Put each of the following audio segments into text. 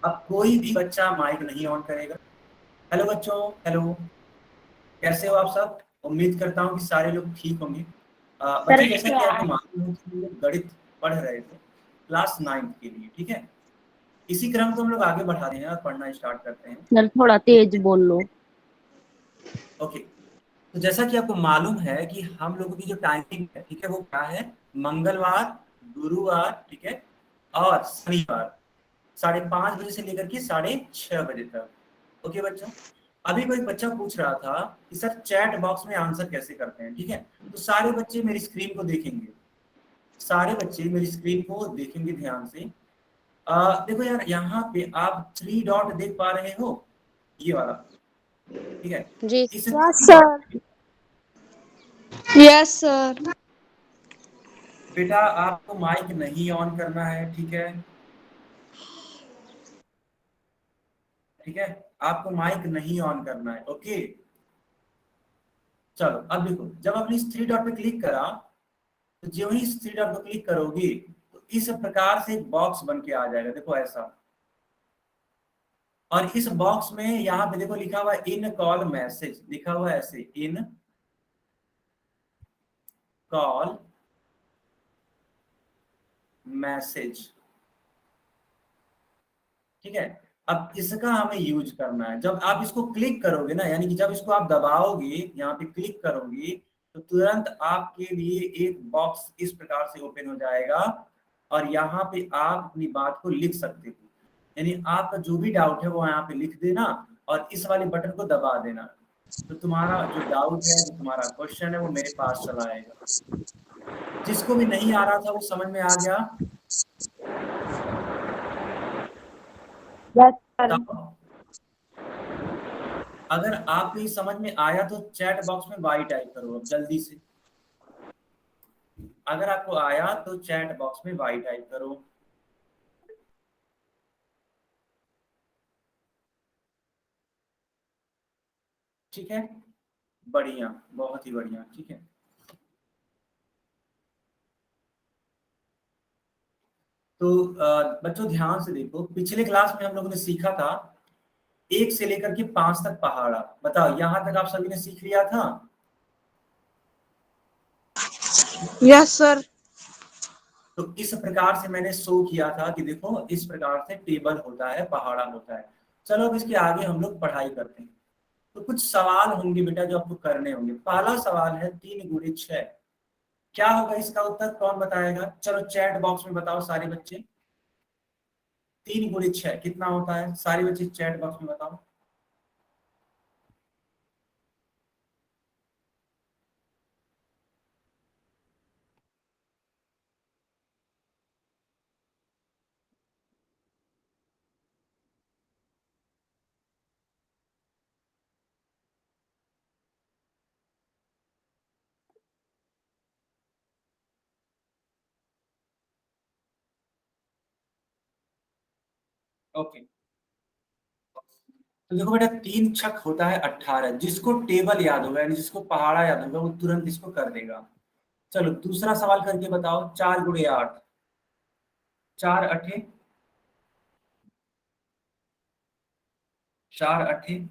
अब कोई भी बच्चा माइक नहीं ऑन करेगा। हेलो बच्चों, हेलो, कैसे हो आप सब? उम्मीद करता हूँ कि सारे लोग ठीक होंगे। सर बच्चों, जैसा कि क्या? आपको मालूम है कि हम लोग गणित पढ़ रहे थे क्लास 9 के लिए, ठीक है। इसी क्रम को हम लोग आगे बढ़ाते हैं और पढ़ना स्टार्ट करते हैं। सर थोड़ा तो तेज बोल लो। ओके, तो जैसा कि आपको मालूम है कि हम लोगों की जो टाइमिंग है, ठीक है, वो क्या है? मंगलवार, गुरुवार, ठीक है, और शनिवार 5:30 बजे से लेकर के 6:30 बजे तक। ओके बच्चों, अभी कोई बच्चा पूछ रहा था कि सर चैट बॉक्स में आंसर कैसे करते हैं, ठीक है। तो सारे बच्चे मेरी स्क्रीन को देखेंगे, सारे बच्चे मेरी स्क्रीन को देखेंगे ध्यान से। देखो यार, यहाँ पे आप 3 डॉट देख पा रहे हो, ये वाला, ठीक है। जी इस yes three sir. Dot yes sir. बेटा आपको माइक नहीं ऑन करना है, ठीक है, ठीक है, आपको माइक नहीं ऑन करना है। ओके, चलो अब देखो, जब आपने इस 3 डॉट पे क्लिक करा, तो जो ही इस 3 डॉट पे क्लिक करोगे तो इस प्रकार से एक बॉक्स बन के आ जाएगा, देखो ऐसा। और इस बॉक्स में यहाँ पे देखो लिखा हुआ है इन कॉल मैसेज, लिखा हुआ है ऐसे, इन कॉल मैसेज, ठीक है। अब इसका हमें यूज करना है। जब आप इसको क्लिक करोगे ना, यानी कि जब इसको आप दबाओगे, यहाँ पे क्लिक करोगे, तो तुरंत आपके लिए एक बॉक्स इस प्रकार से ओपन हो जाएगा। और यहाँ पे आप अपनी बात को लिख सकते हो, यानी आपका जो भी डाउट है वो यहाँ पे लिख देना और इस वाले बटन को दबा देना। तो तुम्हारा जो डाउट है, जो तुम्हारा क्वेश्चन है, वो मेरे पास चला आएगा। जिसको भी नहीं आ रहा था वो समझ में आ गया? Yes sir. बताओ। अगर आपको ये समझ में आया तो चैट बॉक्स में वाई टाइप करो अब जल्दी से। अगर आपको आया तो चैट बॉक्स में वाई टाइप करो। ठीक है, बढ़िया, बहुत ही बढ़िया, ठीक है। तो बच्चों ध्यान से देखो, पिछले क्लास में हम लोगों ने सीखा था 1 से लेकर के 5 तक पहाड़ा। बताओ यहाँ तक आप सभी ने सीख लिया था? Yes sir. तो इस प्रकार से मैंने शो किया था कि देखो इस प्रकार से टेबल होता है, पहाड़ा होता है। चलो अब इसके आगे हम लोग पढ़ाई करते हैं। तो कुछ सवाल होंगे बेटा जो आपको करने होंगे। पहला सवाल है 3 × 6, क्या होगा इसका उत्तर? कौन बताएगा? चलो चैट बॉक्स में बताओ सारे बच्चे। 3 × 6 कितना होता है? सारे बच्चे चैट बॉक्स में बताओ। ओके, तो देखो बेटा 3 × 6 होता है 18। जिसको टेबल याद होगा, यानी जिसको पहाड़ा याद होगा, वो तुरंत इसको कर देगा। चलो दूसरा सवाल करके बताओ। 4 × 8, 4 × 8, 4 × 8।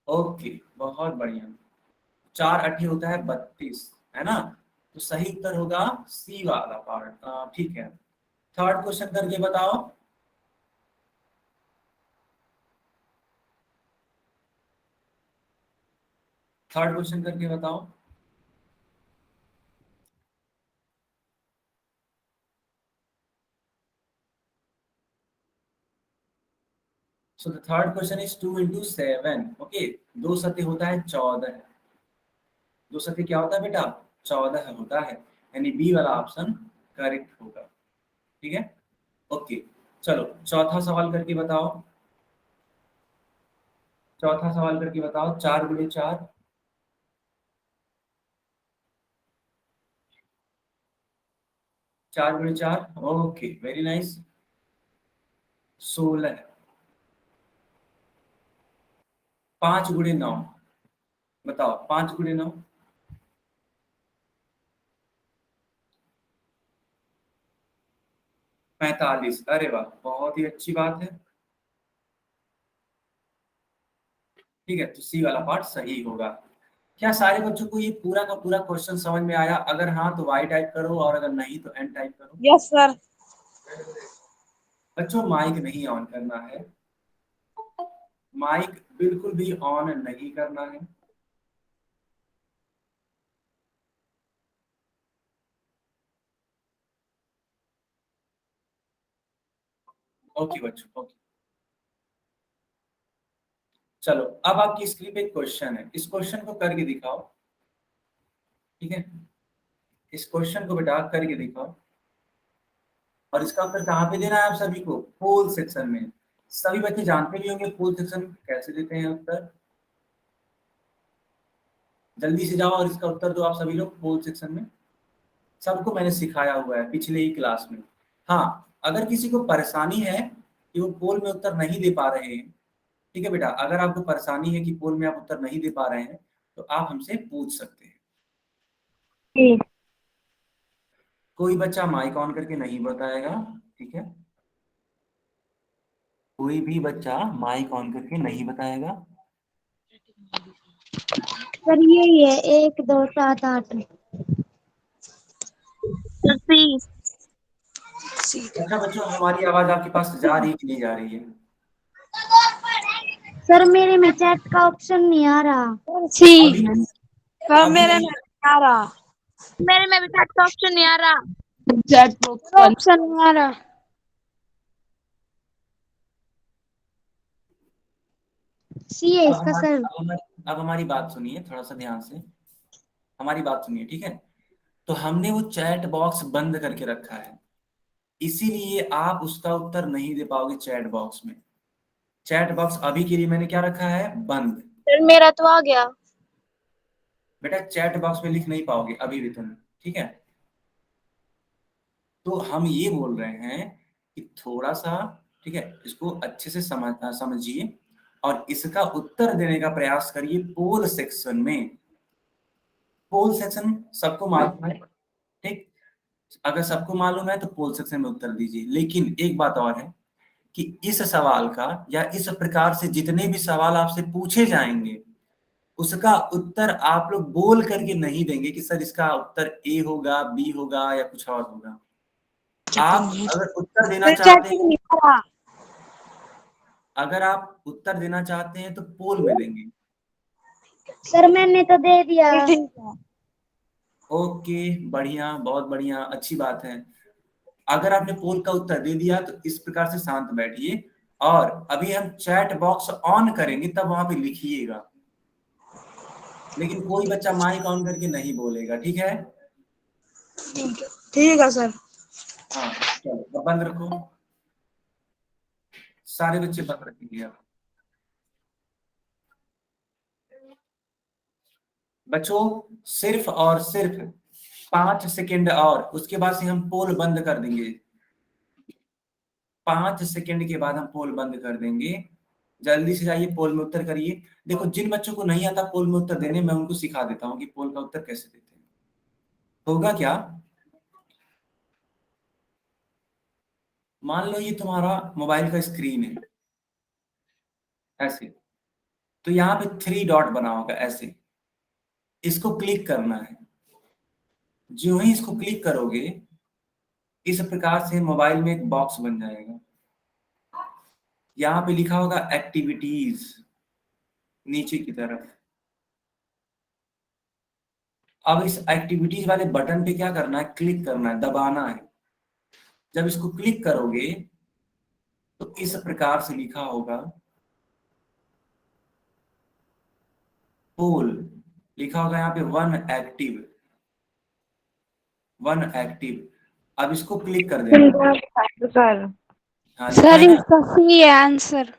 ओके, बहुत बढ़िया। 4 × 8 होता है 32, है ना? तो सही उत्तर होगा सी वाला पार्ट, ठीक है। थर्ड क्वेश्चन करके बताओ। थर्ड क्वेश्चन करके बताओ। So the third question is 2 × 7। Okay, 2 सत्य होता है 14। 2 सत्य क्या होता है बेटा? 14 होता है, यानी बी वाला ऑप्शन करेक्ट होगा, ठीक है। ओके, चलो चौथा सवाल करके बताओ। चौथा सवाल करके बताओ। 4 × 4, 4 × 4, ओके वेरी नाइस। 16। 5 × 9, बताओ 5 × 9। 45। अरे वाह, बहुत ही अच्छी बात है। ठीक है, तो सी वाला पार्ट सही होगा। क्या सारे बच्चों को ये पूरा का पूरा क्वेश्चन समझ में आया? अगर हाँ तो वाई टाइप करो, और अगर नहीं तो एन टाइप करो। Yes sir. बच्चों माइक नहीं ऑन करना है, माइक बिल्कुल भी ऑन नहीं करना है। ओके बच्चों, ओके। चलो, अब आपकी स्क्रीन पे एक क्वेश्चन है, इस क्वेश्चन को करके दिखाओ। ठीक है, इस क्वेश्चन को बेटा करके दिखाओ, और इसका उत्तर कहाँ पे देना है आप सभी को? पोल सेक्शन में। सभी बच्चे जानते भी होंगे पोल सेक्शन कैसे देते हैं उत्तर। जल्दी से जाओ और इसका उत्तर दो आप सभी लोग पोल सेक्शन में। सबको मैंने सिखाया हुआ है पिछले ही क्लास में। हाँ, अगर किसी को परेशानी है कि वो पोल में उत्तर नहीं दे पा रहे हैं, ठीक है बेटा, अगर आपको परेशानी है कि पोल में आप उत्तर नहीं दे पा रहे हैं, तो आप हमसे पूछ सकते हैं। ठीक। कोई बच्चा माइक ऑन करके नहीं बताएगा, ठीक है? कोई भी बच्चा माइक ऑन करके नहीं बताएगा। सर यही है 1 2 7 8। अच्छा बच्चों, हमारी आवाज आपके पास जा रही है कि नहीं जा रही है? सर मेरे में चैट का ऑप्शन नहीं आ रहा। सी। अभी नहीं, सर अभी मेरे नहीं। में नहीं आ रहा। मेरे में भी चैट का ऑप्शन नहीं आ रहा। चैट बॉक्स का ऑप्शन नहीं आ रहा। सी है इसका सर। अब हमारी बात सुनिए थोड़ा सा ध्यान से, हमारी बात सुनिए, ठीक है? तो हमने वो चैट बॉक्स बंद करके रखा है, इसीलिए आप उसका उत्तर नहीं दे पाओगे चैट बॉक्स में। चैट बॉक्स अभी के लिए मैंने क्या रखा है? बंद। सर मेरा तो आ गया। बेटा चैट बॉक्स में लिख नहीं पाओगे अभी भी तुम, ठीक है? तो हम ये बोल रहे हैं कि थोड़ा सा, ठीक है, इसको अच्छे से समझिए और इसका उत्तर देने का प्रयास करिए पोल सेक्शन में। पोल सेक्शन सबको मालूम है, ठीक? अगर सबको मालूम है तो पोल सेक्शन में उत्तर दीजिए। लेकिन एक बात और है कि इस सवाल का या इस प्रकार से जितने भी सवाल आपसे पूछे जाएंगे, उसका उत्तर आप लोग बोल करके नहीं देंगे कि सर इसका उत्तर ए होगा, बी होगा या कुछ और होगा। आप अगर उत्तर देना सर चाहते चैट हैं, नहीं आ रहा। अगर आप उत्तर देना चाहते हैं तो पोल में देंगे। सर मैंने तो दे दिया। ओके, बढ़िया, बहुत बढ़िया, अच्छी बात है। अगर आपने पोल का उत्तर दे दिया तो इस प्रकार से शांत बैठिए, और अभी हम चैट बॉक्स ऑन करेंगे तब वहां पे लिखिएगा। लेकिन कोई बच्चा माइक ऑन करके नहीं बोलेगा, ठीक है? ठीक है सर। हाँ, चलो अब बंद रखो, सारे बच्चे बंद रखेंगे अब। बच्चों सिर्फ और सिर्फ 5 सेकेंड, और उसके बाद से हम पोल बंद कर देंगे। 5 सेकेंड के बाद हम पोल बंद कर देंगे। जल्दी से जाइए पोल में उत्तर करिए। देखो, जिन बच्चों को नहीं आता पोल में उत्तर देने, मैं उनको सिखा देता हूँ कि पोल का उत्तर कैसे देते हैं। होगा क्या? मान लो ये तुम्हारा मोबाइल का स्क्रीन है, ऐसे, तो यहाँ पे 3 डॉट बना होगा ऐसे, इसको क्लिक करना है। जो ही इसको क्लिक करोगे, इस प्रकार से मोबाइल में एक बॉक्स बन जाएगा। यहाँ पे लिखा होगा एक्टिविटीज नीचे की तरफ। अब इस एक्टिविटीज वाले बटन पे क्या करना है? क्लिक करना है, दबाना है। जब इसको क्लिक करोगे तो इस प्रकार से लिखा होगा पोल, लिखा होगा यहाँ पे वन एक्टिव, वन एक्टिव। अब इसको क्लिक कर देना। सर हाँ, लिखा सर है ना? इसका सी है आंसर।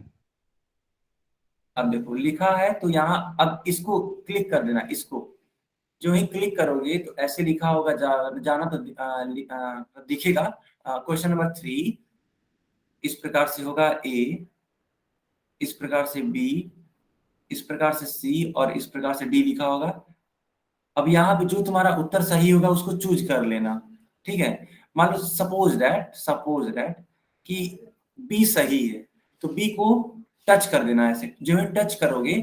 अब देखो लिखा है, तो यहाँ अब इसको क्लिक कर देना। इसको जो ही क्लिक करोगे तो ऐसे लिखा होगा, जाना तो दिखेगा क्वेश्चन नंबर 3। इस प्रकार से होगा ए, इस प्रकार से बी, इस प्रकार से सी, और इस प्रकार से डी लिखा होगा। अब यहाँ पे जो तुम्हारा उत्तर सही होगा उसको चूज कर लेना, ठीक है? मान लो सपोज दैट कि बी सही है, तो बी को टच कर देना है ऐसे। जो ही टच करोगे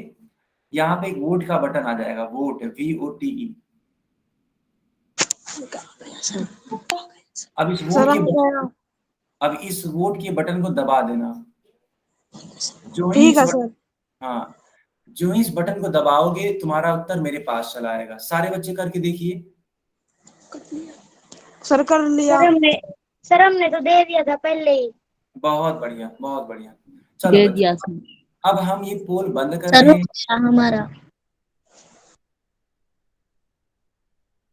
यहाँ पे एक वोट का बटन आ जाएगा, वोट, VOTE। अब इस वोट के बटन अब इस वोट के बटन को दबा देना। जो ही ठीक इस है बटन सर। हाँ, जो ही इस बटन को दबाओगे तुम्हारा उत्तर मेरे पास चला आएगा। सारे बच्चे करके देखिए। सर कर लिया। सर हमने तो दे दिया था पहले ही। बहुत बढ़िया, बहुत बढ़िया। चलो दे बच्चों, दिया सर। अब हम ये पोल बंद कर सर रहे हैं। हमारा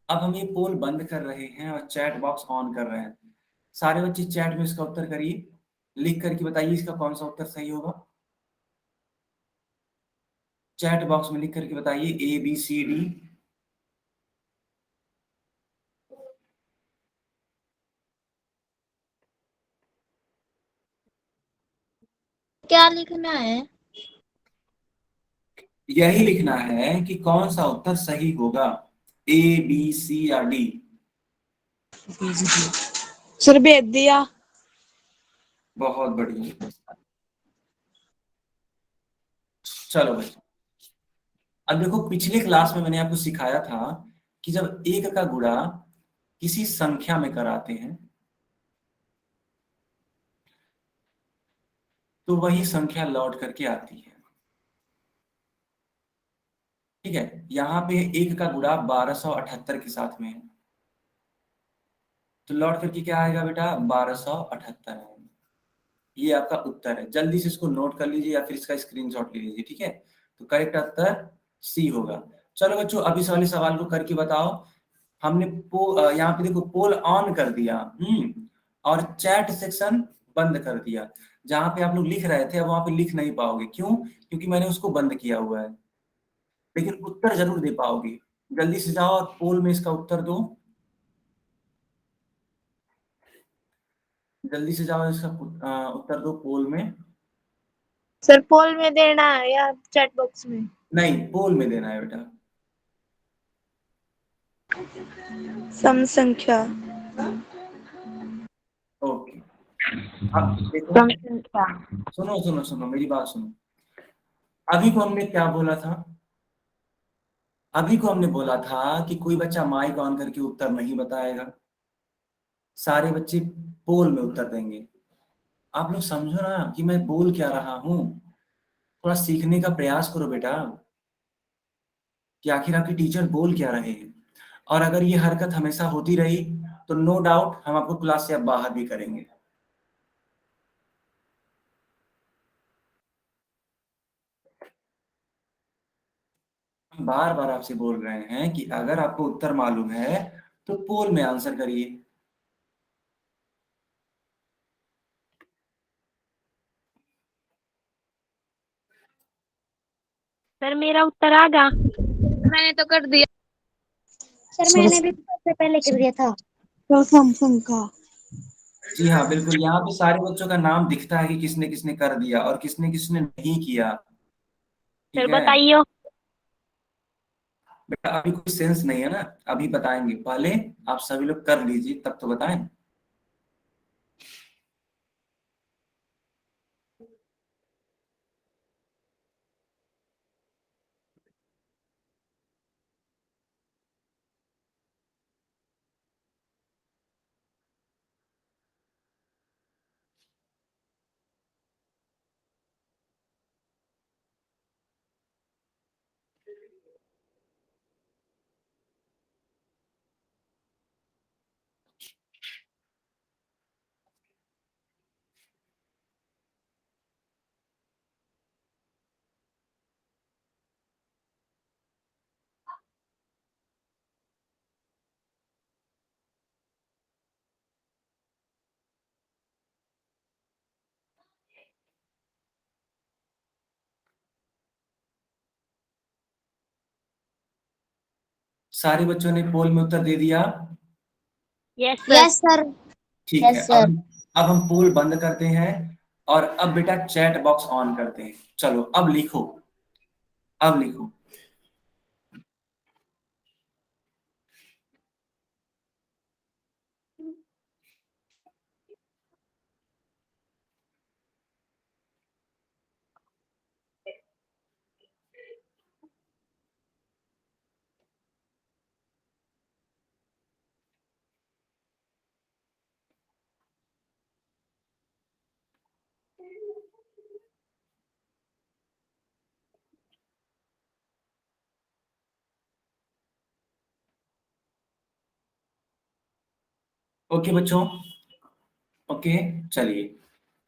अब हम ये पोल बंद कर रहे हैं और चैट बॉक्स ऑन कर रहे हैं। सारे बच्चे चैट में इसका उत्तर करिए, लिख करके बताइए इसका कौन सा उत्तर सही होगा। चैट बॉक्स में लिख करके बताइए ABCD। क्या लिखना है? यही लिखना है कि कौन सा उत्तर सही होगा, ABC या D। सर भेज दिया। बहुत बढ़िया। चलो बच्चों, अब देखो पिछले क्लास में मैंने आपको सिखाया था कि जब एक का गुणा किसी संख्या में कराते हैं तो वही संख्या लौट करके आती है। ठीक है, यहाँ पे एक का गुणा 1278 के साथ में है, तो लौट करके क्या आएगा बेटा, 1278 है। ये आपका उत्तर है। जल्दी से इसको नोट कर लीजिए या फिर इसका स्क्रीनशॉट ले लीजिए। ठीक है, तो करेक्ट उत्तर C होगा। चलो बच्चों, अब इस वाले सवाल को करके बताओ। हमने यहाँ पे देखो पोल ऑन कर दिया, और चैट सेक्शन बंद कर दिया। जहां पे आप लोग लिख रहे थे अब वहां पे लिख नहीं पाओगे। क्यों? क्योंकि मैंने उसको बंद किया हुआ है, लेकिन उत्तर जरूर दे पाओगे। जल्दी से जाओ और पोल में इसका उत्तर दो। जल्दी से जाओ, इसका उत्तर दो पोल में। सर पोल में देना है या चैट बॉक्स में? नहीं, पोल में देना है बेटा। सम संख्या। ओके, अब देखो, सम संख्या। सुनो सुनो सुनो, मेरी बात सुनो। अभी को हमने क्या बोला था? अभी को हमने बोला था कि कोई बच्चा माइक ऑन करके उत्तर नहीं बताएगा, सारे बच्चे पोल में उत्तर देंगे। आप लोग समझो ना कि मैं बोल क्या रहा हूं। थोड़ा सीखने का प्रयास करो बेटा कि आखिर आपके टीचर बोल क्या रहे हैं। और अगर ये हरकत हमेशा होती रही तो नो डाउट हम आपको क्लास से अब बाहर भी करेंगे। हम बार बार आपसे बोल रहे हैं कि अगर आपको उत्तर मालूम है तो पोल में आंसर करिए। सर मेरा उत्तर आ गया। मैंने तो कर दिया। सर मैंने भी सबसे पहले कर दिया था। सम संख्या। जी हाँ, बिल्कुल। यहाँ पे सारे बच्चों का नाम दिखता है कि किसने किसने कर दिया और किसने किसने नहीं किया। सर ठीक है बताइए। बेटा, अभी कोई सेंस नहीं है ना, अभी बताएंगे। पहले आप सभी लोग कर लीजिए तब तो बताएं। सारे बच्चों ने पोल में उत्तर दे दिया। Yes sir. ठीक है, यस सर। अब हम पोल बंद करते हैं और अब बेटा चैट बॉक्स ऑन करते हैं। चलो अब लिखो, अब लिखो। ओके बच्चों, ओके चलिए।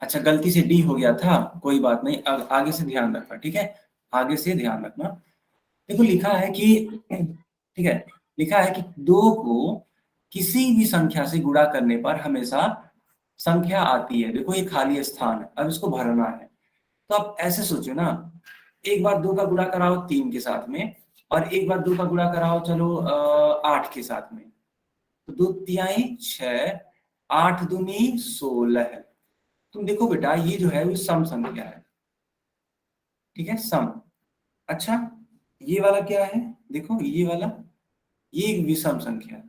अच्छा गलती से डी हो गया था, कोई बात नहीं, आगे से ध्यान रखना, ठीक है, आगे से ध्यान रखना। देखो लिखा है कि, ठीक है, लिखा है कि 2 को किसी भी संख्या से गुणा करने पर हमेशा संख्या आती है। देखो ये खाली स्थान है, अब इसको भरना है। तो आप ऐसे सोचो ना, एक बार 2 का गुणा कराओ 3 के साथ में, और एक बार 2 का गुणा कराओ चलो 8 के साथ में। तो 2 तिहाई 6, 8 दूनी 16। तुम देखो बेटा ये जो है वो सम संख्या है, ठीक है, सम। अच्छा ये वाला क्या है, देखो ये वाला, ये एक विषम संख्या है।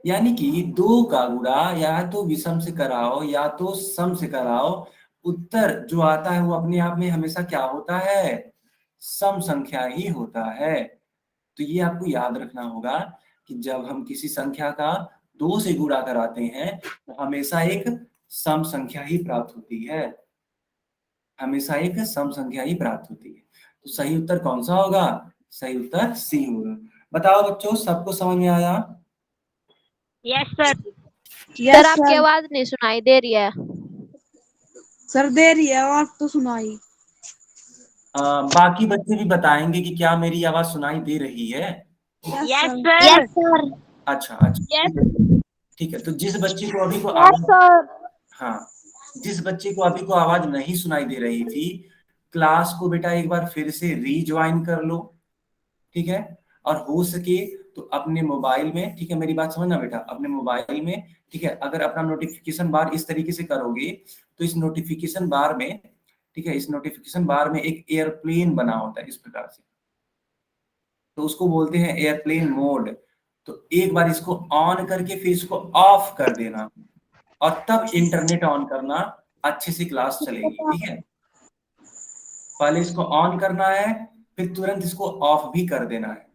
यानी कि 2 का गुणा या तो विषम से कराओ या तो सम से कराओ, उत्तर जो आता है वो अपने आप में हमेशा क्या होता है, सम संख्या ही होता है। तो ये आपको याद रखना होगा कि जब हम किसी संख्या का 2 से गुणा कराते हैं तो हमेशा एक सम संख्या ही प्राप्त होती है, हमेशा एक सम संख्या ही प्राप्त होती है। तो सही उत्तर कौन सा होगा, सही उत्तर सी होगा। बताओ बच्चों सबको समझ में आया? Yes sir. यस सर आपकी सर। आवाज नहीं सुनाई दे रही है। सर दे रही है आवाज तो सुनाई। बाकी बच्चे भी बताएंगे कि क्या मेरी आवाज सुनाई दे रही है। Yes yes sir. सर। अच्छा अच्छा यस ठीक है। तो जिस बच्चे को अभी को यस आवाज, सर। हाँ, जिस बच्चे को अभी को आवाज नहीं सुनाई दे रही थी, क्लास को बेटा एक बार फिर से रीज्वाइन कर लो, ठीक है। और हो सके तो अपने मोबाइल में, ठीक है, मेरी बात समझना बेटा, अपने मोबाइल में, ठीक है, अगर अपना नोटिफिकेशन बार इस तरीके से करोगे तो इस नोटिफिकेशन बार में, ठीक है, इस नोटिफिकेशन बार में एक एयरप्लेन बना होता है इस प्रकार से, तो उसको बोलते हैं एयरप्लेन मोड। तो एक बार इसको ऑन करके फिर इसको ऑफ कर देना, और तब इंटरनेट ऑन करना, अच्छे से क्लास चलेगी, ठीक है। पहले इसको ऑन करना है, फिर तुरंत इसको ऑफ भी कर देना है,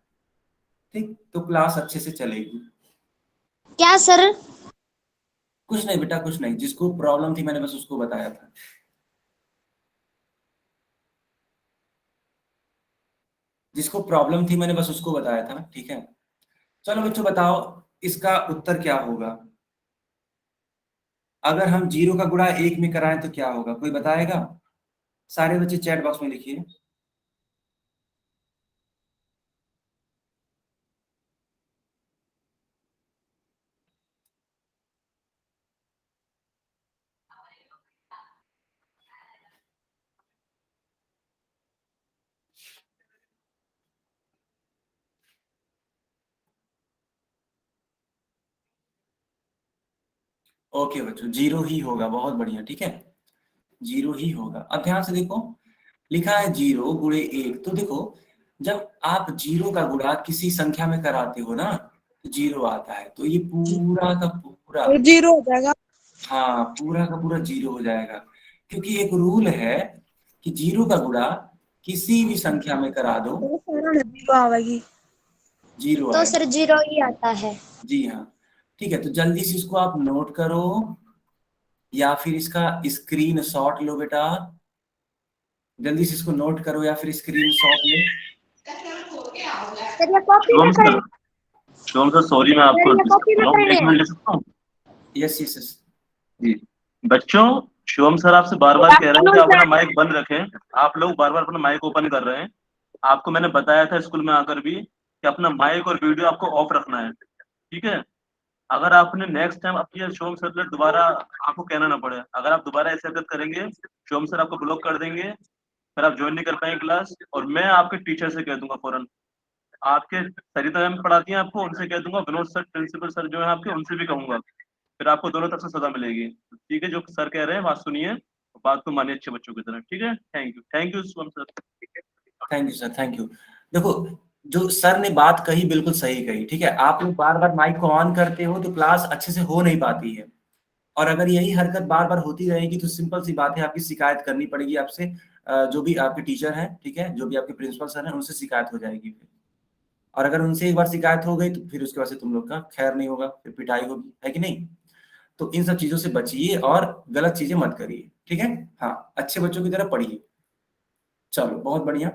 ठीक, तो क्लास अच्छे से चलेगी। क्या सर? कुछ नहीं बेटा, कुछ नहीं, जिसको प्रॉब्लम थी मैंने बस उसको बताया था। जिसको प्रॉब्लम थी मैंने बस उसको बताया था, ठीक है। चलो बच्चों बताओ इसका उत्तर क्या होगा। अगर हम 0 का गुणा 1 में कराएं तो क्या होगा, कोई बताएगा? सारे बच्चे चैट बॉक्स में लिखिए। ओके बच्चों 0 ही होगा, बहुत बढ़िया, ठीक है, 0 ही होगा। अब ध्यान से देखो, लिखा है 0 गुणे 1। तो देखो जब आप 0 का गुणा किसी संख्या में कराते हो ना तो 0 आता है, तो ये पूरा का पूरा, और 0 हो जाएगा। हाँ पूरा का पूरा 0 हो जाएगा, क्योंकि एक रूल है कि 0 का गुणा किसी भी संख्या में करा दो तो सारा नदी को आवेगी। 0 तो आएगा। सर 0 ही आता है। जी हाँ, ठीक है, तो जल्दी से इसको आप नोट करो या फिर इसका स्क्रीन शॉट लो बेटा, जल्दी से इसको नोट करो या फिर स्क्रीन शॉट लो। सर ये कॉपी शिवम में सर, करना। शिवम सर सॉरी मैं सर आपको ये डिस्टर्ब कॉपी कर में रहा हूँ, करने एक हैं। मिनट ले सकता हूँ? Yes yes yes. जी बच्चों, शिवम सर आपसे बार गुड बार कह रहे हैं कि आफ्टरनून आप अपना सर। माइक बंद रखें। आप लोग बार बार अपना माइक ओपन कर रहे हैं। आपको मैंने बताया था स्कूल में आकर भी कि अपना माइक और वीडियो आपको ऑफ रखना है, ठीक है। अगर आपने नेक्स्ट टाइम अपनी शिवम सर से दोबारा आपको कहना ना पड़े, अगर आप दोबारा ऐसे हरकत करेंगे शिवम सर आपको ब्लॉक कर देंगे, फिर आप ज्वाइन नहीं कर पाएंगे क्लास, और मैं आपके टीचर से कह दूंगा फौरन। आपके सरिता मैम पढ़ाती हैं आपको, उनसे कह दूंगा, विनोद सर प्रिंसिपल सर जो है आपके उनसे भी कहूंगा, फिर आपको दोनों तरफ से सजा मिलेगी। ठीक है, जो सर कह रहे हैं बात सुनिए, बात को मानिए अच्छे बच्चों की तरह, ठीक है। Thank you Shivam sir. Thank you sir, thank you. देखो जो सर ने बात कही बिल्कुल सही कही, ठीक है, आप लोग बार बार माइक को ऑन करते हो तो क्लास अच्छे से हो नहीं पाती है, और अगर यही हरकत बार बार होती रहेगी तो सिंपल सी बात है आपकी शिकायत करनी पड़ेगी आपसे, जो भी आपके टीचर हैं, ठीक है, जो भी आपके प्रिंसिपल सर हैं उनसे शिकायत हो जाएगी फिर। और अगर उनसे एक बार शिकायत हो गई तो फिर उसके बाद से तुम लोग का खैर नहीं होगा, फिर पिटाई होगी, है कि नहीं। तो इन सब चीजों से बचिए और गलत चीजें मत करिए, ठीक है। हाँ अच्छे बच्चों की तरह पढ़िए। चलो बहुत बढ़िया।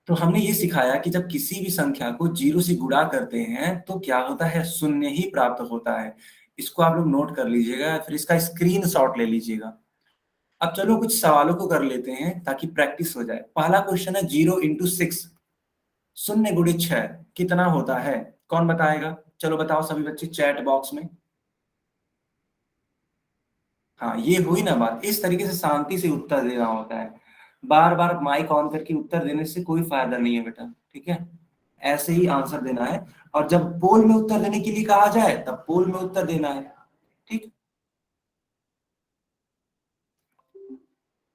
तो हमने ये सिखाया कि जब किसी भी संख्या को जीरो से गुणा करते हैं तो क्या होता है, शून्य ही प्राप्त होता है। इसको आप लोग नोट कर लीजिएगा, फिर इसका स्क्रीनशॉट ले लीजिएगा। अब चलो कुछ सवालों को कर लेते हैं ताकि प्रैक्टिस हो जाए। पहला क्वेश्चन है 0 × 6, शून्य गुणे 6 कितना होता है? कौन बताएगा? चलो बताओ सभी बच्चे चैट बॉक्स में। हाँ, ये हुई ना बात, इस तरीके से शांति से उत्तर देना होता है। बार बार माइक ऑन करके उत्तर देने से कोई फायदा नहीं है बेटा, ठीक है? ऐसे ही आंसर देना है, और जब पोल में उत्तर देने के लिए कहा जाए तब पोल में उत्तर देना है, ठीक?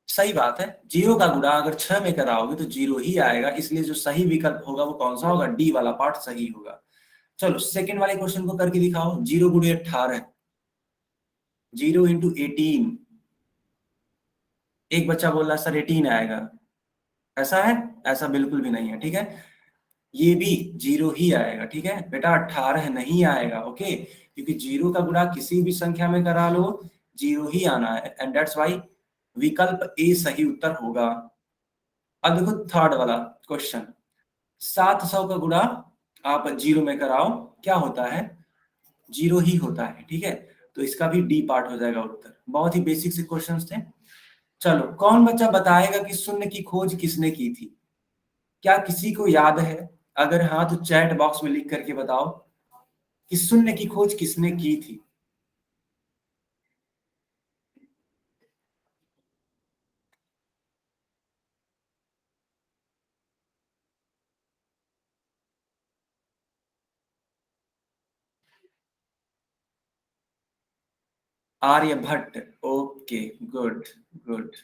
सही बात है, जीरो का गुणा अगर 6 में कराओगे तो जीरो ही आएगा, इसलिए जो सही विकल्प होगा वो कौन सा होगा? डी वाला पार्ट सही होगा। चलो सेकंड वाले क्वेश्चन को करके दिखाओ। 0 × 18, 0 × 18। एक बच्चा बोल रहा है सर 18 आएगा, ऐसा है? ऐसा बिल्कुल भी नहीं है, ठीक है? ये भी जीरो ही आएगा, ठीक है बेटा, 18 नहीं आएगा, ओके? क्योंकि जीरो का गुणा किसी भी संख्या में करा लो, जीरो ही आना है, एंड दैट्स व्हाई विकल्प ए सही उत्तर होगा। अब देखो थर्ड वाला क्वेश्चन, 700 का गुणा आप जीरो में कराओ, क्या होता है? जीरो ही होता है, ठीक है? तो इसका भी डी पार्ट हो जाएगा उत्तर। बहुत ही बेसिक से क्वेश्चंस थे। चलो कौन बच्चा बताएगा कि शून्य की खोज किसने की थी? क्या किसी को याद है? अगर हाँ तो चैट बॉक्स में लिख करके बताओ कि शून्य की खोज किसने की थी। आर्यभट्ट, ओके, गुड गुड,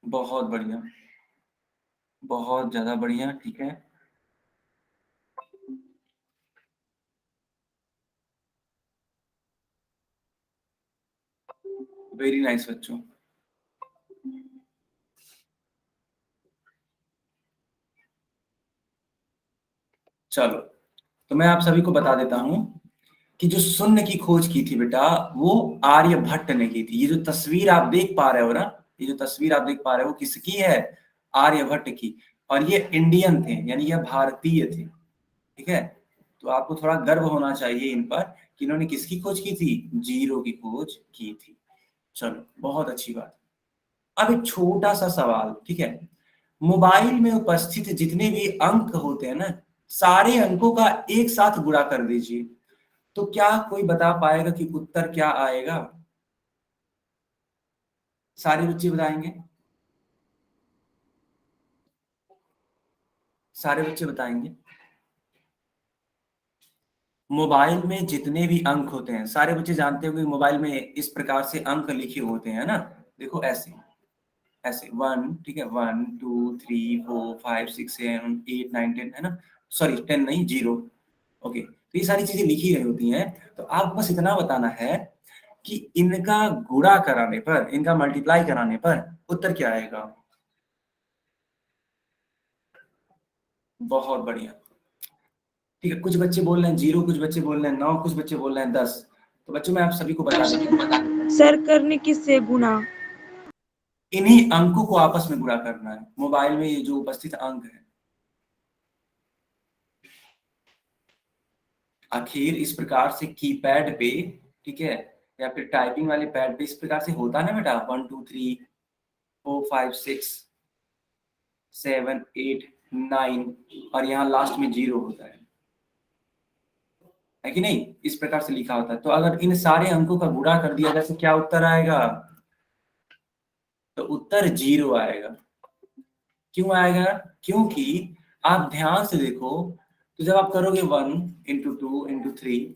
बहुत बढ़िया, बहुत ज्यादा बढ़िया, ठीक है। वेरी नाइस बच्चों। चलो तो मैं आप सभी को बता देता हूं कि जो शून्य की खोज की थी बेटा, वो आर्यभट्ट ने की थी। ये जो तस्वीर आप देख पा रहे हो ना, ये जो तस्वीर आप देख पा रहे हो किसकी है? आर्यभट्ट की। और ये इंडियन थे, यानी ये भारतीय थे, ठीक है? तो आपको थोड़ा गर्व होना चाहिए इन पर कि इन्होंने किसकी खोज की थी? जीरो की खोज की थी। चलो बहुत अच्छी बात। अब एक छोटा सा सवाल, ठीक है? मोबाइल में उपस्थित जितने भी अंक होते हैं ना, सारे अंकों का एक साथ गुणा कर दीजिए, तो क्या कोई बता पाएगा कि उत्तर क्या आएगा? सारे बच्चे बताएंगे? सारे बच्चे बताएंगे? मोबाइल में जितने भी अंक होते हैं, सारे बच्चे जानते होंगे मोबाइल में इस प्रकार से अंक लिखे होते हैं ना, देखो ऐसे ऐसे 1, ठीक है, 1 2 3 4 5 6 7 8 9 10, है ना? सॉरी 10 नहीं, 0। ओके, तो ये सारी चीजें लिखी गई होती हैं। तो आपको बस इतना बताना है कि इनका गुणा कराने पर, इनका मल्टीप्लाई कराने पर उत्तर क्या आएगा। बहुत बढ़िया, ठीक है। कुछ बच्चे बोल रहे हैं 0, कुछ बच्चे बोल रहे हैं 9, कुछ बच्चे बोल रहे हैं 10। तो बच्चों मैं आप सभी को बता देता हूँ, सर करने किससे गुना? इन्हीं अंकों को आपस में गुणा करना है। मोबाइल में ये जो उपस्थित अंक है, आखिर इस प्रकार से कीपैड पे, ठीक है, या फिर टाइपिंग वाले पैड पे इस प्रकार से होता है ना बेटा, 1 2 3 4 5 6 7 8 9, और यहाँ लास्ट में 0 होता है कि नहीं? इस प्रकार से लिखा होता है। तो अगर इन सारे अंकों का गुणा कर दिया जाए तो क्या उत्तर आएगा? तो उत्तर 0 आएगा। क्यों आएगा? क्योंकि आप ध्यान से देखो, तो जब आप करोगे 1 × 2 × 3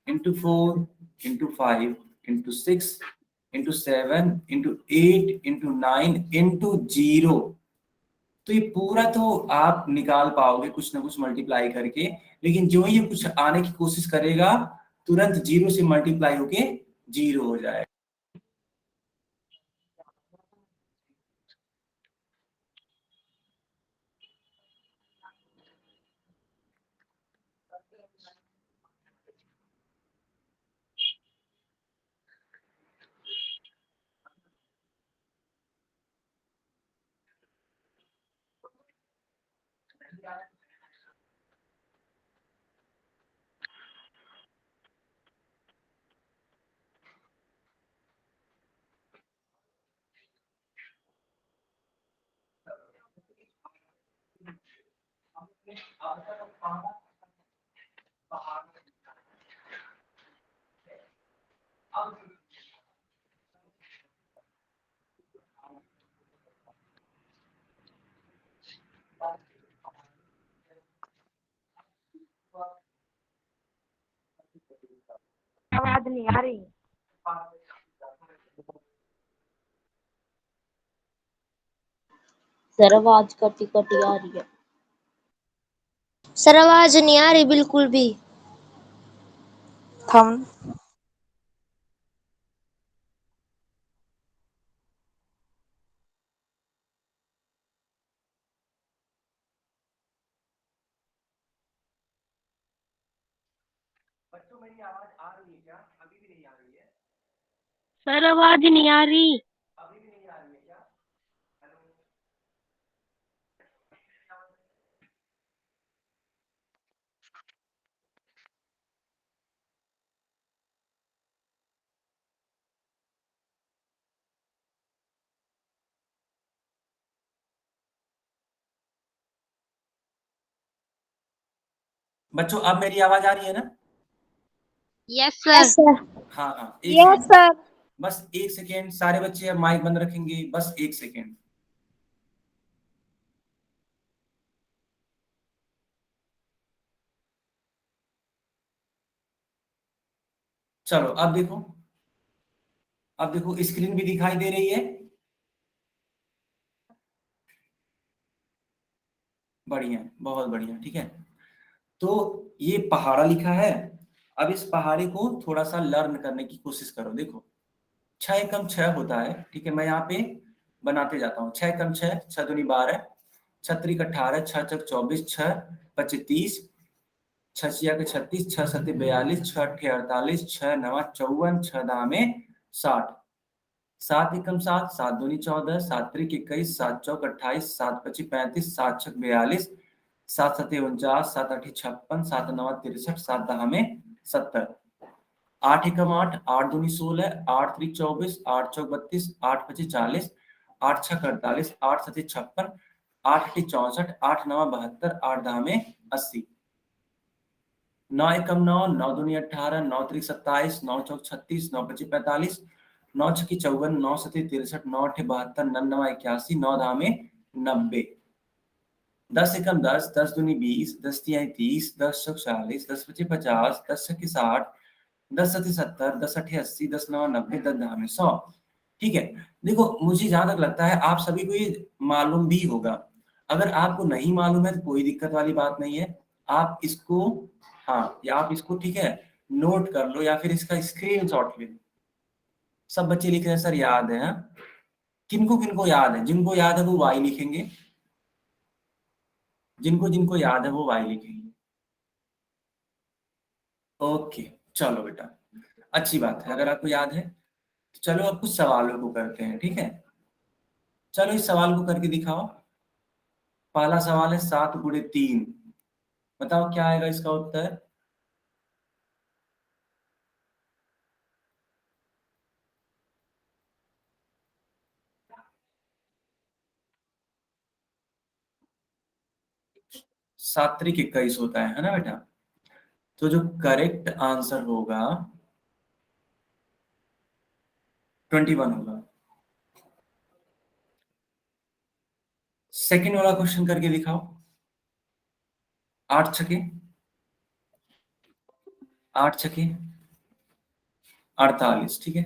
× 4 × 5 × 6 × 7 × 8 × 9 तो ये पूरा तो आप निकाल पाओगे कुछ ना कुछ मल्टीप्लाई करके, लेकिन जो ये कुछ आने की कोशिश करेगा, तुरंत 0 से मल्टीप्लाई होके 0 हो जाएगा। आवाज नहीं आ रही। सर आवाज कटी कटी आ रही है। सर आवाज नहीं आ रही बिल्कुल भी। थम बच्चों मेरी आवाज आ रही है क्या? अभी भी नहीं आ रही है? सर आवाज नहीं आ रही। अभी भी नहीं आ रही है क्या? हेलो? बच्चों अब मेरी आवाज आ रही है ना? Yes yes sir. सर। हाँ हाँ, एक यस सेकेंड, सर। बस एक सेकेंड। सारे बच्चे अब माइक बंद रखेंगे, बस एक सेकेंड। चलो अब देखो स्क्रीन भी दिखाई दे रही है। बढ़िया, बहुत बढ़िया, ठीक है। तो ये पहाड़ा लिखा है। अब इस पहाड़ी को थोड़ा सा लर्न करने की कोशिश करो। देखो 6 एकम 6 होता है, ठीक है। मैं यहाँ पे बनाते जाता हूँ। 6 एकम 6, 6 दूनी 12, 6 त्रिक 18, 6 चौक 24, 6 25 30, 6 छिया के 36, 6 सत्ते 42, 6 अट्ठे 48, 6 नवा 54, 6 दामे 60। 7 एकम 7, 7 दूनी 14, 7 त्रिक 21, 7 चौक 28, 7 पची 35, 7 छक 42, 7 सत्ते 49, 7 अठी 56, 7 नवा 63, 7 दहा में 70। 8 एकम 8, 8 दूनी 16, 8 त्रिक 24, 8 चौक 32, 8 पची 40, 8 छक 48, 8 सत्ते 56, 8 अठी 64, 8 नवा 72, 8 दहा में 80। 9 एकम 9, 9 दूनी 18, 9 त्रिक 27, 9 चौक 36, 9 पची 45, 9 छकी 54, 9 सत्ते 63, 9 अठे 72, 9 नवा 81, 9 दहा में 90। 10 एकम 10, 10 दूनी 20, 10 तिहाई 30, 10 चौक 40, 10 पची 50, 10 छक्की 60, 10 सत्ते 70, 10 अठे 80, 10 नवा 90, 10 दहा में 100। ठीक है। देखो मुझे जहां तक लगता है आप सभी को ये मालूम भी होगा। अगर आपको नहीं मालूम है तो कोई दिक्कत वाली बात नहीं है। आप इसको, हाँ, या आप इसको, ठीक है, नोट कर लो या फिर इसका स्क्रीनशॉट ले लो। सब बच्चे लिख रहे हैं सर याद है। हाँ? किनको किनको याद है? जिनको याद है वो वाई लिखेंगे, जिनको जिनको याद है वो वाई लिखेंगे। ओके, चलो बेटा, अच्छी बात है अगर आपको याद है। तो चलो अब कुछ सवालों को करते हैं, ठीक है। चलो इस सवाल को करके दिखाओ। पहला सवाल है 7 गुणे 3। बताओ क्या आएगा इसका उत्तर। सात त्रिक 21 होता है ना बेटा। तो जो करेक्ट आंसर होगा 21 होगा। सेकंड वाला क्वेश्चन करके दिखाओ। 8 छके 48, ठीक है।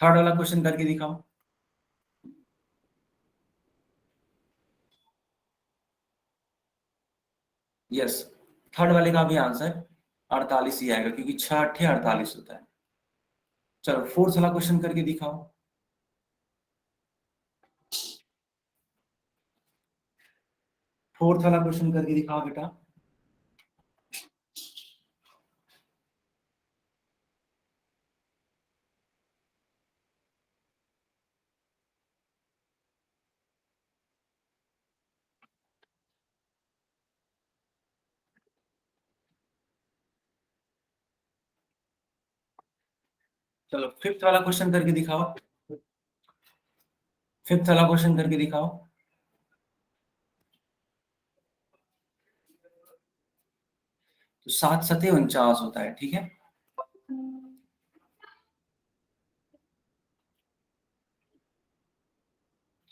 थर्ड वाला क्वेश्चन करके दिखाओ। यस, थर्ड वाले का भी आंसर 48 ही आएगा क्योंकि 6 अठे 48 होता है। चलो फोर्थ वाला क्वेश्चन करके दिखाओ। फोर्थ वाला क्वेश्चन करके दिखाओ बेटा। चलो फिफ्थ वाला क्वेश्चन करके दिखाओ, फिफ्थ वाला क्वेश्चन करके दिखाओ। तो 7 सतह 49 होता है, ठीक है।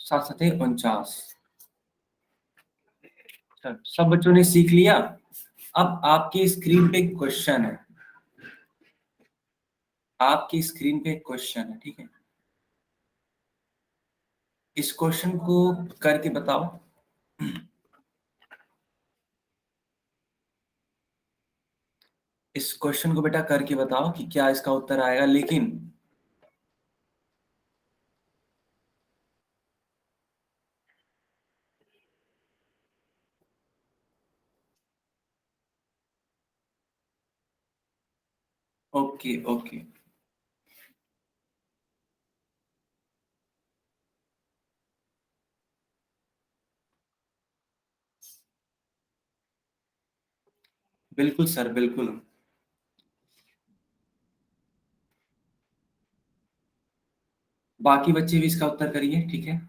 सात सतह 49। सब बच्चों ने सीख लिया। अब आपके स्क्रीन पे एक क्वेश्चन है, आपकी स्क्रीन पे एक क्वेश्चन है, ठीक है। इस क्वेश्चन को करके बताओ। इस क्वेश्चन को बेटा करके बताओ कि क्या इसका उत्तर आएगा, लेकिन ओके ओके। बिल्कुल सर, बिल्कुल। बाकी बच्चे भी इसका उत्तर करिए, ठीक है।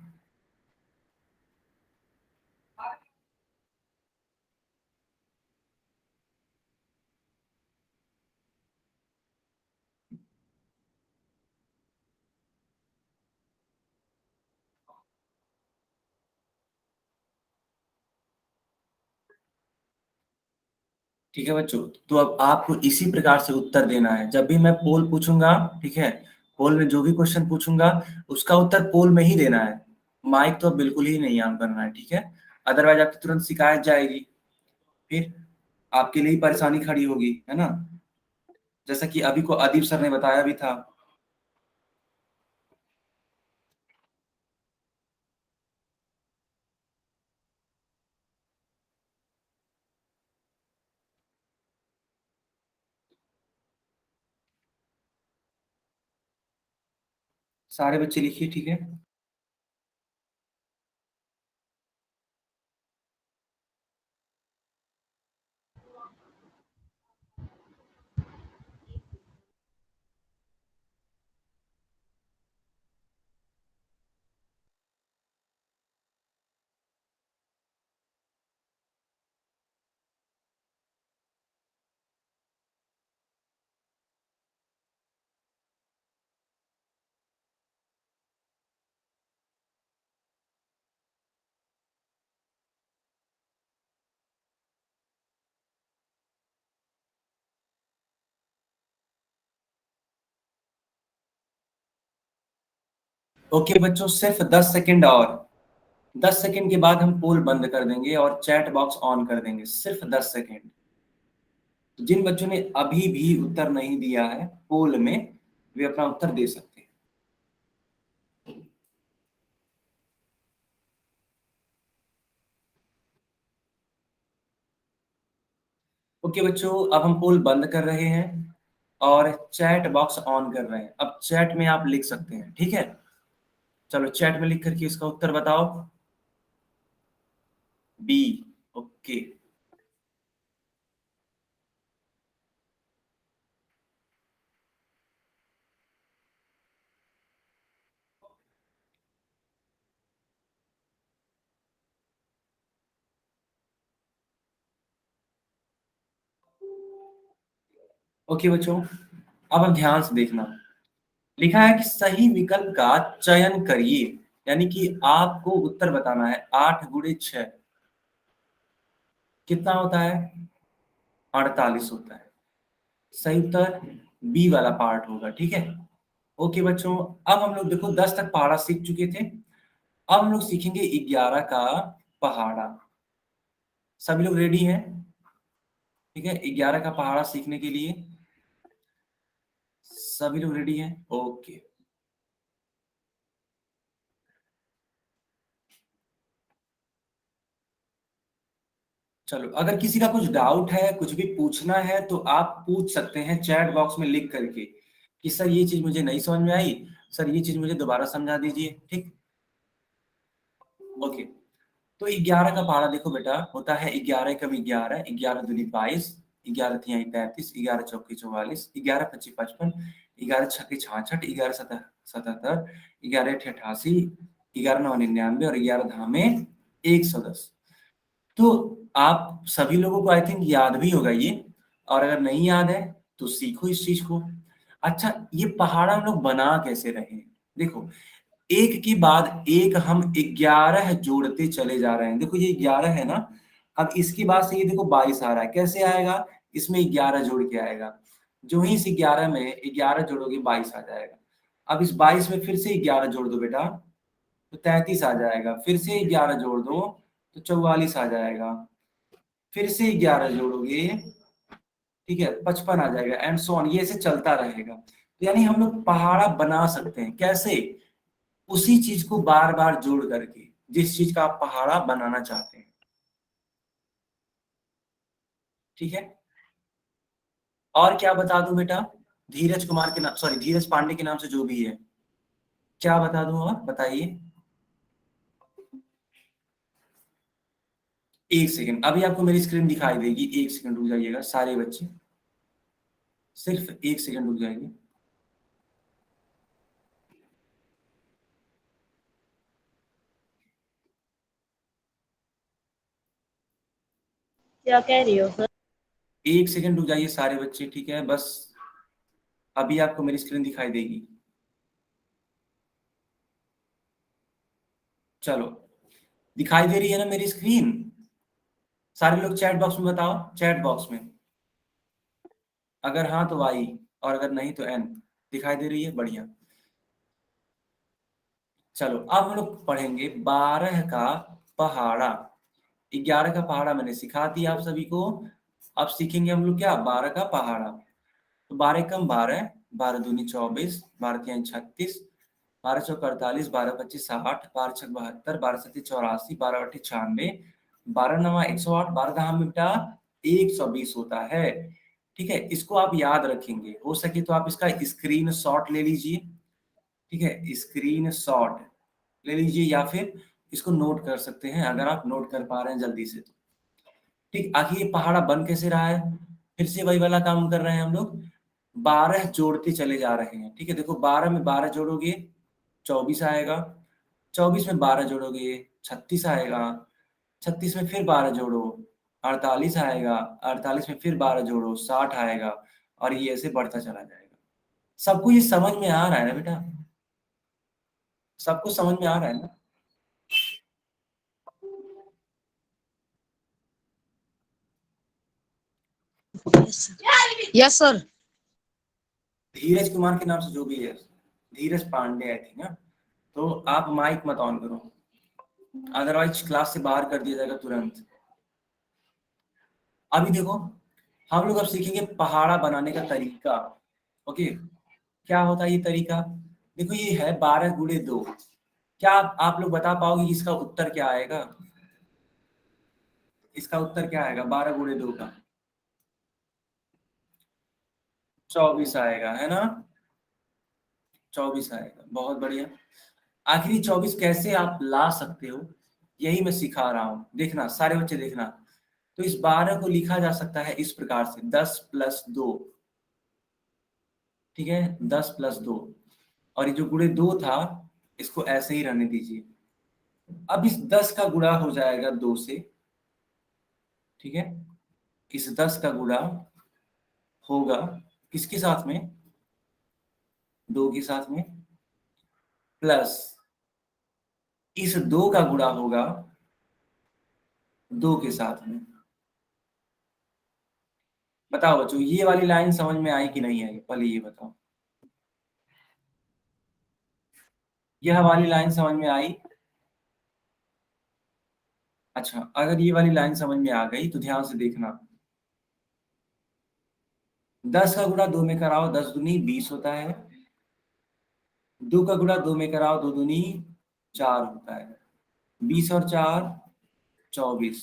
ठीक है बच्चों, तो अब आपको इसी प्रकार से उत्तर देना है। जब भी मैं पोल पूछूंगा, ठीक है, पोल में जो भी क्वेश्चन पूछूंगा उसका उत्तर पोल में ही देना है। माइक तो बिल्कुल ही नहीं ऑन करना है, ठीक है। अदरवाइज आपकी तुरंत शिकायत जाएगी, फिर आपके लिए ही परेशानी खड़ी होगी, है ना। जैसा कि अभी को अदीप सर ने बताया भी था। सारे बच्चे लिखिए, ठीक है। ओके बच्चों, सिर्फ 10 सेकंड और। 10 सेकंड के बाद हम पोल बंद कर देंगे और चैट बॉक्स ऑन कर देंगे, सिर्फ 10 सेकंड। जिन बच्चों ने अभी भी उत्तर नहीं दिया है पोल में, वे अपना उत्तर दे सकते हैं। ओके बच्चों, अब हम पोल बंद कर रहे हैं और चैट बॉक्स ऑन कर रहे हैं। अब चैट में आप लिख सकते हैं, ठीक है। चलो चैट में लिख करके इसका उत्तर बताओ। बी। ओके। ओके बच्चों, अब आप ध्यान से देखना। लिखा है कि सही विकल्प का चयन करिए, यानी कि आपको उत्तर बताना है। 8 × 6 कितना होता है? 48 होता है। सही उत्तर बी वाला पार्ट होगा, ठीक है। ओके बच्चों, अब हम लोग देखो 10 तक पहाड़ा सीख चुके थे। अब हम लोग सीखेंगे 11 का पहाड़ा। सभी लोग रेडी हैं? ठीक है, 11 का पहाड़ा सीखने के लिए सभी लोग रेडी हैं? ओके। चलो, अगर किसी का कुछ डाउट है, कुछ भी पूछना है, तो आप पूछ सकते हैं चैट बॉक्स में लिख करके कि सर ये चीज मुझे नहीं समझ में आई, सर ये चीज मुझे दोबारा समझा दीजिए, ठीक। ओके, तो 11 का पहाड़ा देखो बेटा, होता है 11 कम 11, 11 दूनी 22, 11 तिहाई 33, 11 चौके 44, 11 पच्ची 55, 11 छक्के 66, 11 77, 11 अठे 88, 11 9 99 और 11 धामे 110। तो आप सभी लोगों को आई थिंक याद भी होगा ये, और अगर नहीं याद है तो सीखो इस चीज को। अच्छा, ये पहाड़ा हम लोग बना कैसे रहे हैं? देखो, एक के बाद एक हम 11 जोड़ते चले जा रहे हैं। देखो ये 11 है ना, अब इसके बाद से ये देखो 22 आ रहा है। कैसे आएगा? इसमें 11 जोड़ के आएगा। जो ही इस 11 में 11 जोड़ोगे 22 आ जाएगा। अब इस 22 में फिर से 11 जोड़ दो बेटा, तो 33 आ जाएगा। फिर से 11 जोड़ दो तो 44 आ जाएगा। फिर से 11 जोड़ोगे, ठीक है, 55 आ जाएगा, एंड सो ऑन। ये ऐसे चलता रहेगा। तो यानी हम लोग पहाड़ा बना सकते हैं। कैसे? उसी चीज को बार बार जोड़ करके, जिस चीज का आप पहाड़ा बनाना चाहते हैं। ठीक है, और क्या बता दूं बेटा? धीरज कुमार के नाम, सॉरी धीरज पांडे के नाम से जो भी है, क्या बता दूं? और बताइए। एक सेकंड, अभी आपको मेरी स्क्रीन दिखाई देगी। एक सेकंड रुक जाइएगा सारे बच्चे, सिर्फ एक सेकंड रुक जाइए। क्या कह रही हो सर? एक सेकंड रुक जाइए सारे बच्चे, ठीक है? बस अभी आपको मेरी स्क्रीन दिखाई देगी। चलो, दिखाई दे रही है ना मेरी स्क्रीन? सारे लोग चैट बॉक्स में बताओ, चैट बॉक्स में। अगर हाँ तो आई, और अगर नहीं तो एन। दिखाई दे रही है? बढ़िया। चलो, अब हम लोग पढ़ेंगे 12 का पहाड़ा। 11 का पहाड़ा मैंने सिखा दिया आप सभी को। अब सीखेंगे हम लोग क्या? 12 का पहाड़ा। तो 12 कम 12, 12 दूनी 24, 12 तीन 36, 12 चौक 48, 12 25 60, 12 छक 72, 12 सत्ती 84, 12 अट्ठी 96, 12 नवा 108, 12 दहाम बेटा 120 होता है। ठीक है, इसको आप याद रखेंगे। हो सके तो आप इसका स्क्रीन शॉट ले लीजिए। ठीक है, स्क्रीन शॉट ले लीजिए, या फिर इसको नोट कर सकते हैं अगर आप नोट कर पा रहे हैं जल्दी से तो। ठीक, आखिर ये पहाड़ा बन कैसे रहा है? फिर से वही वाला काम कर रहे हैं हम लोग, 12 जोड़ते चले जा रहे हैं। ठीक है, देखो 12 में 12 जोड़ोगे 24 आएगा, 24 में 12 जोड़ोगे 36 आएगा, 36 में फिर 12 जोड़ो 48 आएगा, 48 में फिर 12 जोड़ो 60 आएगा, और ये ऐसे बढ़ता चला जाएगा। सबको ये समझ में आ रहा है ना बेटा? सबको समझ में आ रहा है ना? Yes sir. धीरज कुमार के नाम से जो भी है, धीरज पांडे आई थिंक ना। तो आप माइक मत ऑन करो, अदरवाइज क्लास से बाहर कर दिया जाएगा तुरंत। अभी देखो, हम लोग अब सीखेंगे पहाड़ा बनाने का तरीका। ओके, क्या होता है ये तरीका? देखो ये है 12 गुणे 2। क्या आप लोग बता पाओगे कि इसका उत्तर क्या आएगा? इसका उत्तर क्या आएगा 12 गुणे 2 का? 24 आएगा, है ना? 24 आएगा, बहुत बढ़िया। आखिरी 24 कैसे आप ला सकते हो, यही मैं सिखा रहा हूं। देखना सारे बच्चे, देखना। तो इस 12 को लिखा जा सकता है इस प्रकार से, 10 प्लस 2। ठीक है, 10 प्लस 2, और ये जो गुणे 2 था इसको ऐसे ही रहने दीजिए। अब इस 10 का गुणा हो जाएगा 2 से। ठीक है, इस 10 का गुणा होगा किसके साथ में? 2 के साथ में, प्लस इस 2 का गुणा होगा 2 के साथ में। बताओ बच्चों, ये वाली लाइन समझ में आई कि नहीं आई? पहले ये बताओ, यह वाली लाइन समझ में आई? अच्छा, अगर ये वाली लाइन समझ में आ गई तो ध्यान से देखना। 10 का गुणा 2 में कराओ, 10 दूनी 20 होता है। 2 का गुणा 2 में कराओ, 2 दूनी 4 होता है। 20 और 4 24।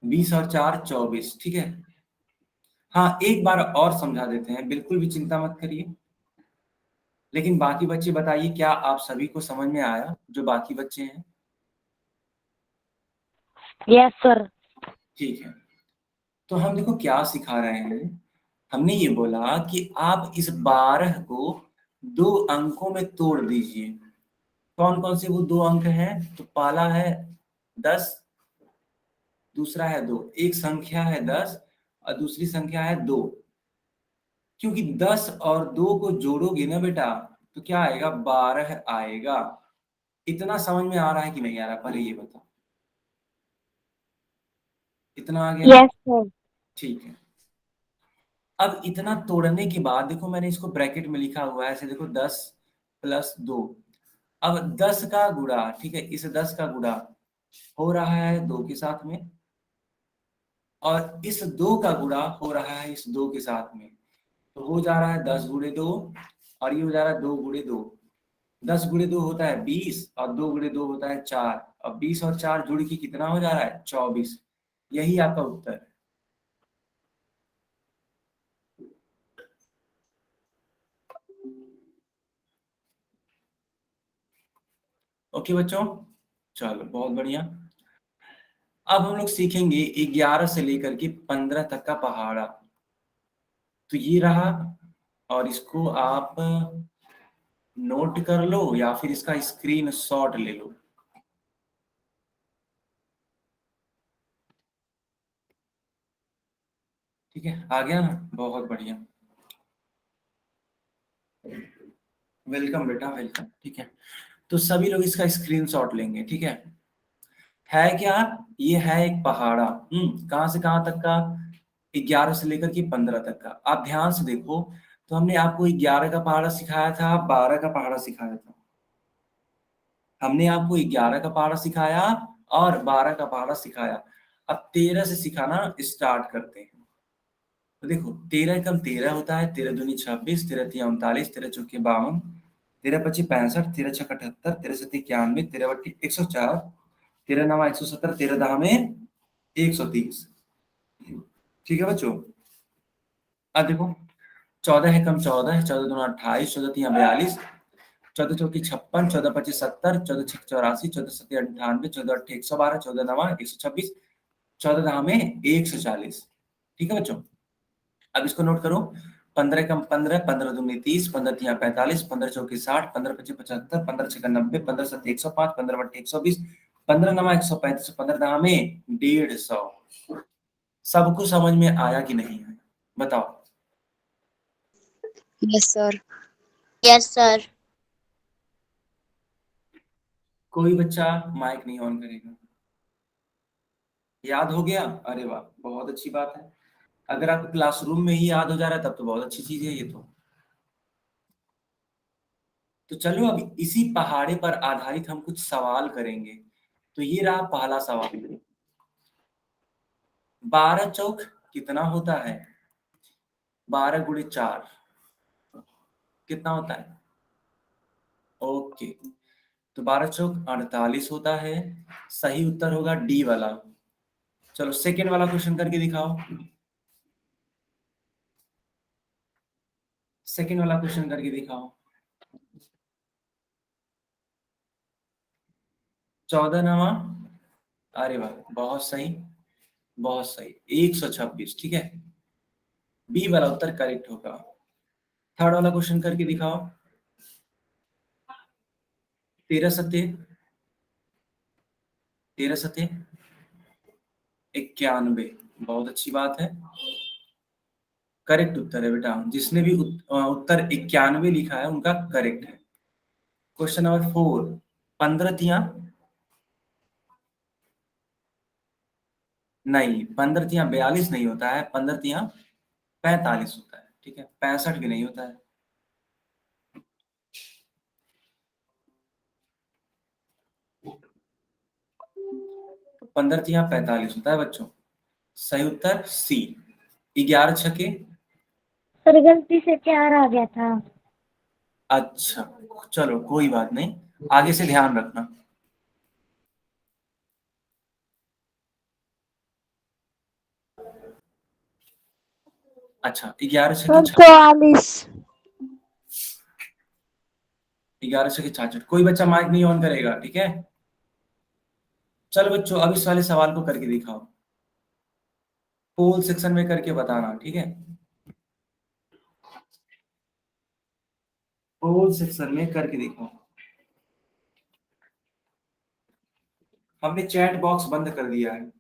20 और 4 24। ठीक है, हाँ एक बार और समझा देते हैं, बिल्कुल भी चिंता मत करिए। लेकिन बाकी बच्चे बताइए, क्या आप सभी को समझ में आया? जो बाकी बच्चे हैं, यस सर। ठीक है। तो हम देखो क्या सिखा रहे हैं, हमने ये बोला कि आप इस 12 को 2 अंकों में तोड़ दीजिए। कौन कौन से वो 2 अंक हैं? तो पहला है 10, दूसरा है 2। एक संख्या है 10 और दूसरी संख्या है 2। क्योंकि 10 और 2 को जोड़ोगे ना बेटा तो क्या आएगा? 12 आएगा। इतना समझ में आ रहा है कि नहीं आ रहा? पहले ये बताओ। इतना आ गया? Yes sir. ठीक है। अब इतना तोड़ने के बाद देखो मैंने इसको ब्रैकेट में लिखा हुआ है ऐसे, देखो 10 + 2। अब 10 का गुणा, ठीक है, इस 10 का गुणा हो रहा है 2 के साथ में, और इस 2 का गुणा हो रहा है इस 2 के साथ में। तो हो जा रहा है 10 × 2, और ये हो जा रहा है 2 × 2। 10 × 2 होता है 20, और 2 × 2 होता है 4। अब 20 और 4 जुड़ के कितना हो जा रहा है? 24। यही आपका उत्तर है। ओके बच्चों, चलो बहुत बढ़िया। अब हम लोग सीखेंगे 11 से लेकर के 15 तक का पहाड़ा। तो ये रहा, और इसको आप नोट कर लो या फिर इसका स्क्रीनशॉट ले लो। ठीक है, आ गया ना? बहुत बढ़िया, वेलकम बेटा, वेलकम। ठीक है, तो सभी लोग इसका स्क्रीनशॉट लेंगे। ठीक है क्या? ये है एक पहाड़ा। कहाँ से कहाँ तक का? 11 से लेकर के 15 तक का। आप ध्यान से देखो, तो हमने आपको 11 का पहाड़ा सिखाया था, 12 का पहाड़ा सिखाया था। हमने आपको 11 का पहाड़ा सिखाया और 12 का पहाड़ा सिखाया। अब 13 से सिखाना स्टार्ट करते हैं। तो देखो 13 कम 13 होता है, 13 दूनी 26, 13 तिया 39, 13 चौके 52, 13 पच्चीस 65, 13 छक 78, 13 सत्ती 91, 13 बट्टी 104, 13 नवा 117, 13 दहा में 130। ठीक है बच्चों, अब देखो 14 कम 14, 14 दूना 28, 14 तिया 42, 14 चौकी 56, 14 पच्चीस 70, 14 छक 84, 14 सत्ती 98, 14 अट्ठे 112, 14 नवा 126, 14 दहा में 140। ठीक है बच्चों, अब इसको नोट करो। 15 कम 15, 15 दूनी 30, 15 तिया 45, 15 चौकी 60, 15 पच्चीस 75, 15 छक्का 90, 15 सत्ती 105, 15 बट्टे 120, 15 नवा 135, 15 दहा में 150। सबको समझ में आया कि नहीं आया? बताओ। Yes sir. Yes sir. कोई बच्चा माइक नहीं ऑन करेगा? याद हो गया? अरे वाह, बहुत अच्छी बात है। अगर आपको क्लासरूम में ही याद हो जा रहा है तब तो बहुत अच्छी चीज है ये तो चलो अब इसी पहाड़े पर आधारित हम कुछ सवाल करेंगे। तो ये रहा पहला सवाल। 12 चौक कितना होता है? 12 × 4 कितना होता है? ओके, तो 12 चौक 48 होता है। सही उत्तर होगा डी वाला। चलो सेकेंड वाला क्वेश्चन करके दिखाओ। सेकेंड वाला क्वेश्चन करके दिखाओ। 14 नवा, अरे वाह बहुत सही, बहुत सही, 126। ठीक है, बी वाला उत्तर करेक्ट होगा। थर्ड वाला क्वेश्चन करके दिखाओ। 13 सत्ते 13 सत्ते 91, बहुत अच्छी बात है, करेक्ट उत्तर है बेटा। जिसने भी उत्तर 91 लिखा है उनका करेक्ट है। क्वेश्चन नंबर 4, 15 तिया नहीं, 15 तिया 42 नहीं होता है, 15 तिया 45 होता है। ठीक है, 65 भी नहीं होता है। 15 तिया 45 होता है बच्चों। सही उत्तर सी। 11 छके, सर गलती से 4 आ गया था। अच्छा चलो कोई बात नहीं, आगे से ध्यान रखना। अच्छा 11 छके सर 44। 11 छके 66। कोई बच्चा माइक नहीं ऑन करेगा, ठीक है? चलो बच्चों अब इस वाले सवाल को करके दिखाओ। पोल सेक्शन में करके बताना, ठीक है। पोल सेक्शन में करके देखो। हमने चैट बॉक्स बंद कर दिया है।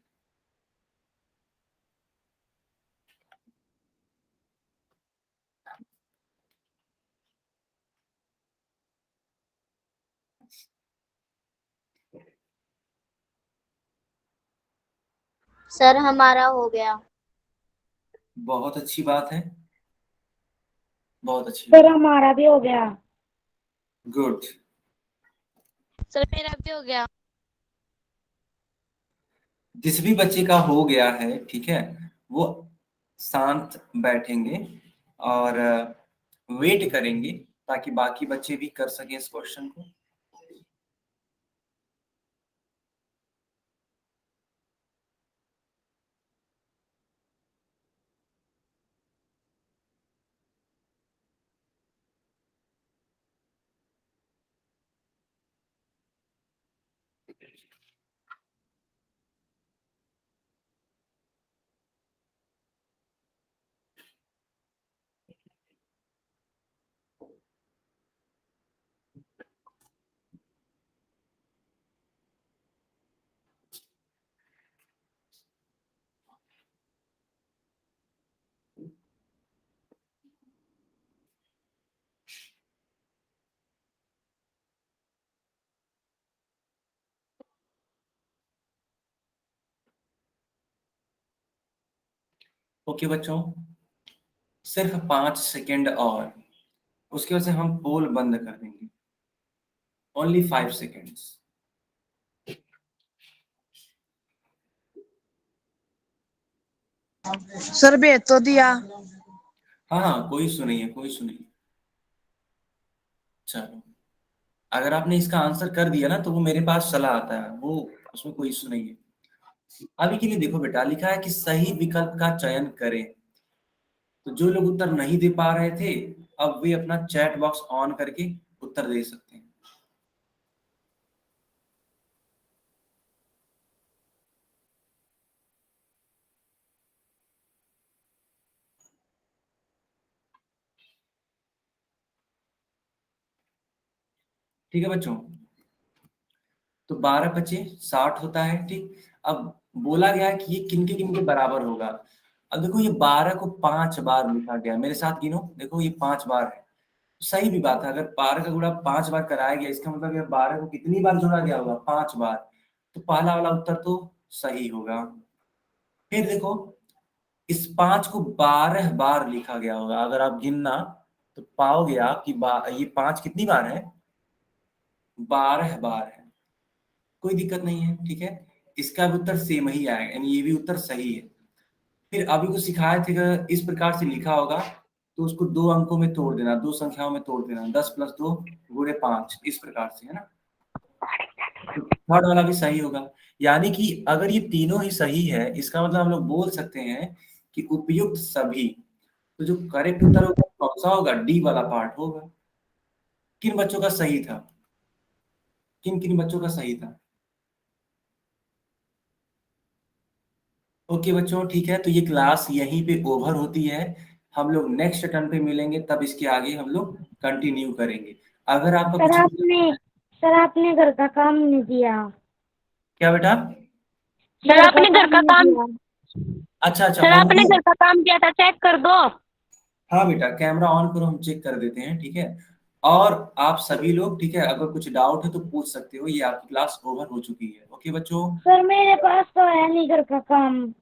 सर हमारा हो गया। बहुत अच्छी बात है, बहुत अच्छी सर बात। हमारा भी हो गया। गुड। सर मेरा भी हो गया। जिस भी बच्चे का हो गया है, ठीक है, वो शांत बैठेंगे और वेट करेंगे ताकि बाकी बच्चे भी कर सकें इस क्वेश्चन को। ओके बच्चों, सिर्फ 5 सेकेंड और, उसके वजह से हम पोल बंद कर देंगे। Only 5 seconds. सर भेज तो दिया। हाँ हाँ, कोई इशू नहीं है, कोई इशू नहीं है। चलो, अगर आपने इसका आंसर कर दिया ना तो वो मेरे पास चला आता है, वो उसमें कोई इशू नहीं है। अभी के लिए देखो बेटा, लिखा है कि सही विकल्प का चयन करें। तो जो लोग उत्तर नहीं दे पा रहे थे, अब वे अपना चैट बॉक्स ऑन करके उत्तर दे सकते हैं। ठीक है बच्चों, तो 12 × 5 = 60 होता है, ठीक। अब बोला गया है कि ये किन के बराबर होगा। अब देखो, ये 12 को 5 बार लिखा गया, मेरे साथ गिनो, देखो ये 5 बार है। सही भी बात है, अगर 12 का गुणा 5 बार कराया गया, इसका मतलब ये 12 को कितनी बार जोड़ा गया होगा, 5 बार। तो पहला वाला उत्तर तो सही होगा। फिर देखो, इस 5 को 12 बार लिखा गया होगा, अगर आप गिनना तो पाओगे आप कि ये 5 कितनी बार है, 12 बार है। कोई दिक्कत नहीं है, ठीक है। इसका भी उत्तर सेम ही आएगा, यानी ये भी उत्तर सही है। फिर अभी को सिखाए थे कि इस प्रकार से लिखा होगा तो उसको 2 अंकों में तोड़ देना, 2 संख्याओं में तोड़ देना, 10+2 × 5, इस प्रकार से, है ना। थर्ड वाला भी सही होगा। यानी कि अगर ये तीनों ही सही है, इसका मतलब हम लोग बोल सकते हैं कि उपयुक्त सभी। तो जो करेक्ट उत्तर होगा कौन सा होगा, डी वाला पार्ट होगा। किन बच्चों का सही था, किन बच्चों का सही था। ओके बच्चों, ठीक है, तो ये क्लास यहीं पे ओवर होती है। हम लोग नेक्स्ट टर्न पे मिलेंगे, तब इसके आगे हम लोग कंटिन्यू करेंगे। अगर आपका सर कुछ, आपने घर का काम नहीं दिया। क्या बेटा। सर आपने घर का काम अच्छा अच्छा, सर होम आपने घर का काम किया था, चेक कर दो। हाँ बेटा, कैमरा ऑन करो, हम चेक कर देते हैं, ठीक है। और आप सभी लोग, ठीक है, अगर कुछ डाउट है तो पूछ सकते हो, ये आपकी क्लास ओवर हो चुकी है। ओके बच्चों। सर मेरे पास तो है नहीं घर का काम।